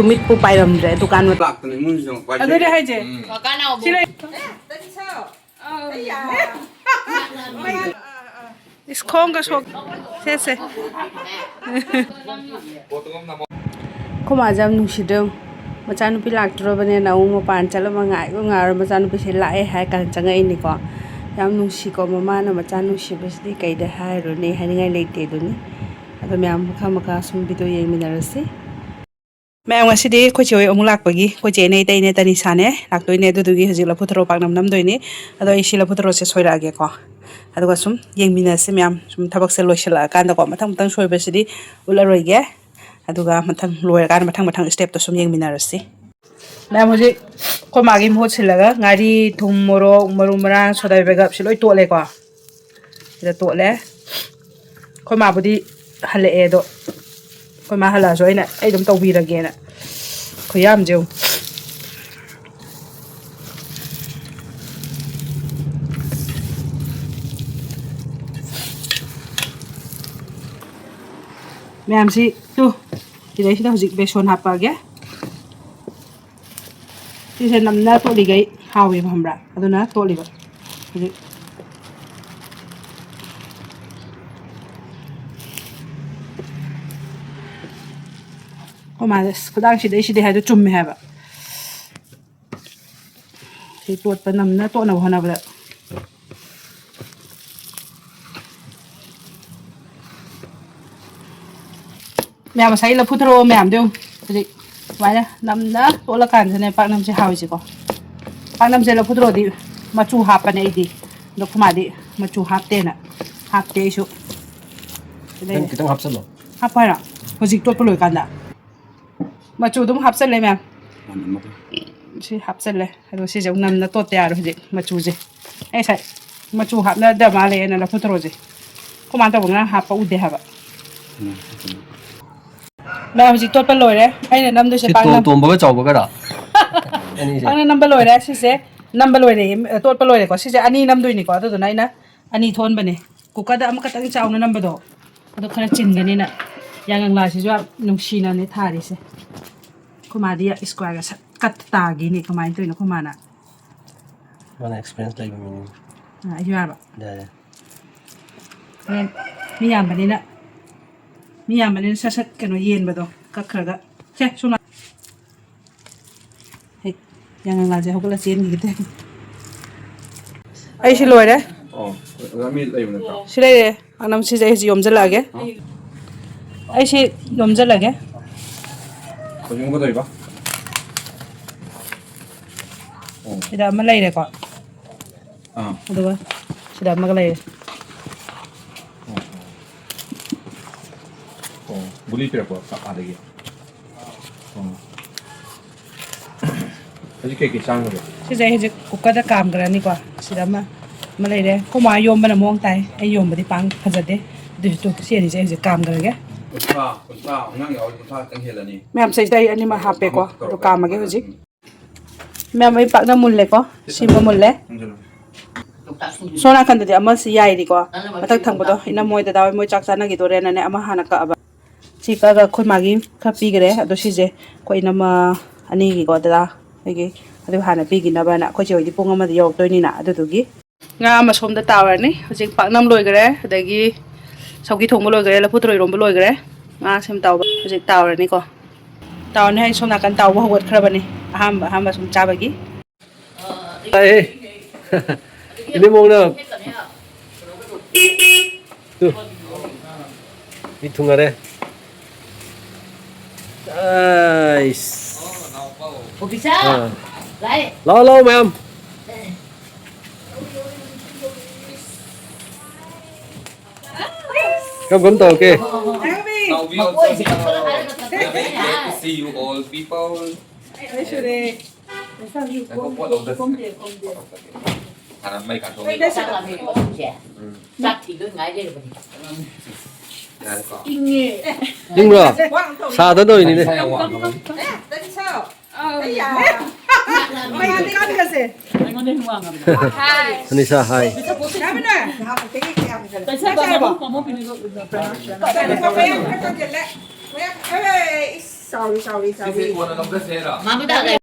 Tumitfao Paidena dukan mo. Ano na hay je? Iskong ka sok. Sese. Kumajam nusidong. Macam pilak terobane na pan calo mangai ngar macam pisi lae hai kan canga ini ko. Yang nusi ko mama na macam nusi pasti kai dah hai roni hai ngai Leitre duni. Atau miam maka video yang minarasi. Mẹ ngasi đi coi chơi ông lạc bagi coi chơi này tay này tani sane lạc đôi này đôi cái gì là putro bạc năm đôi này, ada isi là putro sẽ soi ra cái co, ada có sum yang mina se miam sum thabak se loisha la kan da ko matang soi besi di ula roi ge, ada ga matang loi kan matang step to sum yang mina rasi. Mẹ मुझे को मागी मोह से लगा गाड़ी थुम मोरो मरु मरांग सोदा बेगप से लोई तोले को, इधर तोले, को माबुदी हले एदो Kau mahal lah soalnya, dom tahu bira gini, kau yam jauh. Macam si tu, tidak sih dah hujik beson apa ya? Si saya namnya tu ligai hawi hamra, atau na tu ligai. Mas kadang sih deh ada cumi haba. Si tuat penam na tuat na bahana bela. Mẹ say là putro mẹ đâu. Jadi mana nam na tuat la kan sana pak nam si hawi sih ko. Pak nam si la putro di macu hapa na idi. Dok kumadi macu hapte na. Hapte isu. Kita hapsan lo. Hapa na. Hujik tuat peluh kan dah. Mà chủ đúng hấp dẫn lên mẹ chị hấp dẫn lên rồi chị giống nằm nó tốt đẹp rồi gì mà chủ gì ấy sai mà chủ hấp nó đâm mà lên là phút rồi gì không ăn tao cũng là hấp bao nhiêu hấp mẹ chị tốt bao lồi đấy anh là năm đôi sẽ bằng năm tuồng bao cháu bao cái đó anh là năm bao lồi đấy chị sẽ năm bao lồi này tốt bao lồi này có chị sẽ anh đi năm đôi này có tôi này nè anh đi thôn bên này cụ cái đã mà cái tăng cháu nó năm bao độ tôi khai chín cái này nè yang là chị cho nông xin này thà đi sẽ Kumadia square kat tagi ni kumain tu ino kumana. Mana experience lagi mini. Nah, itu apa? Dah. Kan, miyam bani sasat keno yen bado kakraga. Cek suna. Hei, yang ngaji aku lah jen gitu. Ayo si loy deh. Oh, kami lagi mana? Si deh, anam si saya si om jala lagi. Ayo si om jala lagi. Kau jumpa tu apa? Sudah malai deh kok. Aduh, sudah malai. Oh, boleh berapa? Ada lagi. Jadi kayak kisah tu. Si saya hiji kuka dah kam kerana ni kok. Sudah malai deh. Kau mau yom mana muang tay? Yom beri pang hajar deh. Tu si ini saya hiji kam kerana. Mẹ xây đây anh mà hạp bể quá, đồ cà mà cái gì? Mẹ mấy bạn nó muốn lấy quá, xin mà muốn lấy. Số nào cần thì em sẽ dạy đi quá, mà thằng thằng đó, anh mua để đào mua chắc chắn là cái đồ này này em hàng cả ba. Chỉ có cái khối magi cà phê cái đấy, đó là gì? Có anh mà anh ấy cái đó, cái đó hàng phê cái nào bạn nào có chơi thì bung mà thì học tôi ní nè, đó cái. Nga mà xong đã tao rồi nè, chỉ bạn năm lôi cái đấy, cái sau khi thùng lôi cái là phút rồi rồi lôi cái đấy. Xem tàu bây tàu rồi nè cô tàu này hay xong là cần tàu bao quát khơi này ham mà xong cha bagi Đây, ini mau nak? Tu, ini tunggu deh. Nice. Ủa bị sao? Lại. Lâu mẹ em. Come tàu kê. Now we also see very glad to see you all people. Mấy cả thôi. Chắc thì đôi ngái đây rồi. Nhưng mà xa tới nơi này đi. Anissa, hi. sorry. This is one of the best era. Mamuda kay.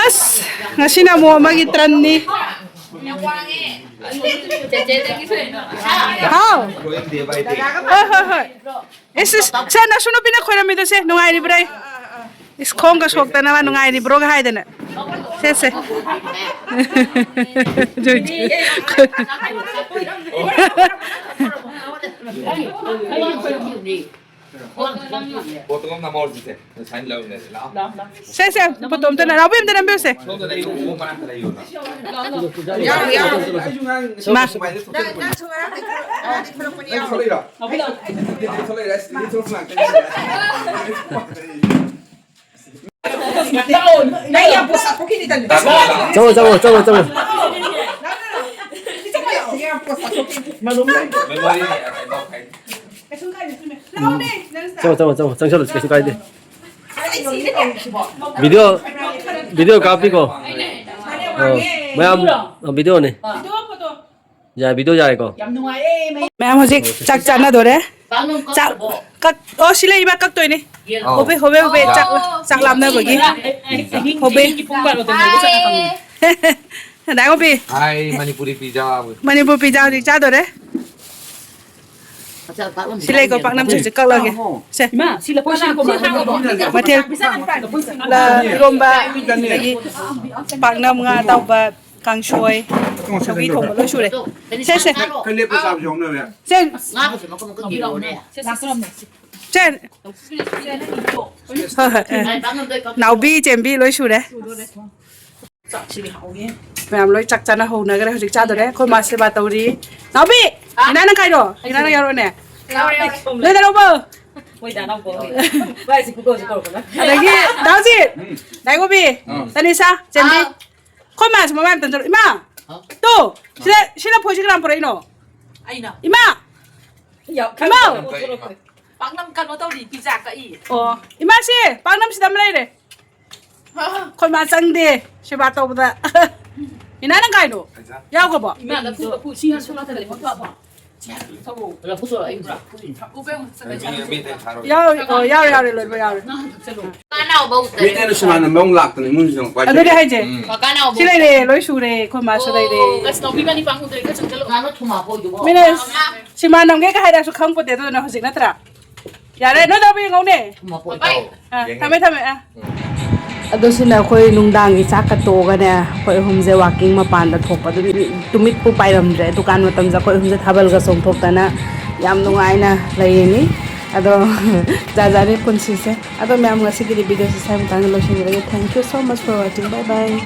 As, ngasi na mo magitran ni. How? Going day by day. Hoy. Is sa nasuno pinakuha mi do se nungay ni bray. Is kong ka sok ta naman nungay ni bro ga hay dana. Se. Joji. 보통 나물 주세. 잘 나오네. Se, potom ta na rabim ta na bese. 너도 나 이거 뭐 말한다 이거. Ma. Tama. 정신을 계속 가야 돼. 비디오 카피고. 비디오네. 야, 비디오 자 이거. Ma'am hojik chak chana dore. Chak kak sila iba kak toy ni. Hobe chak lam na bagi. Hobe. Dai hobe. Hi, Manipuri pizza. Manipur pizza hojik cha dore. Sila ko pak nam chuk kak lagi. Se. Ma, sila po siya ko Matil la romba lagi pak nam nga tau ba kang shoy. Sabi thong lo shu le. Se. Clip sa jong na ya. Se. Nga ko mo ko giro ne. Chen. Ai bang doi ko. Nào bi chèm bi lối sù đấy. Mẹ lối chắc chắn là hầu này cái này cha rồi đấy. Con mà sẽ bắt đầu đi. Nào bi. Cái này nó khai rồi. Cái này nó rồi nè. Lên đây đâu bơ. Đấy kia. Đào gì? Đấy cô bi. Tên sao? Chèm bi. Con mà sẽ mà em tận rồi. Ima. Tu. Sila phôi cái làm por ahí no. Ima. Ima. Pangnam kan mo tao di pizza ka i. Oh, ima si, pangnam si damlay de. Kon masang de, si bato bata. Ina nang kain do. Yaw ko ba? Ima na pu sihan sula ta le mo ta ba. Sabu. La puso ay bra. Ubeng sa ka. Yaw de loy ba yaw. Kana ba uta. Ni na siya na mong lock ni mun siya. Ano de hai je? Kana ba. Si lay de loy su de, kon mas lay de. Kas no bi mani pang hu de ka chang kalo. Kana thuma po ju. Minas, si manam ge ka hai da su khang po de to na hosik na tra. Ya de no da bi ngau ne. Thuma po. Thame ah. Ado sina khoi nungdang gi chak to ga ne khoi humje walking ma pan da thok pa du tumit pu pairam re dukan matam ja khoi humje thabal ga som thok ta na yam nungai na lai ni ado ja ne kun si se ado ma'am ga sigiri video se sam tang lo shin re thank you so much for watching bye bye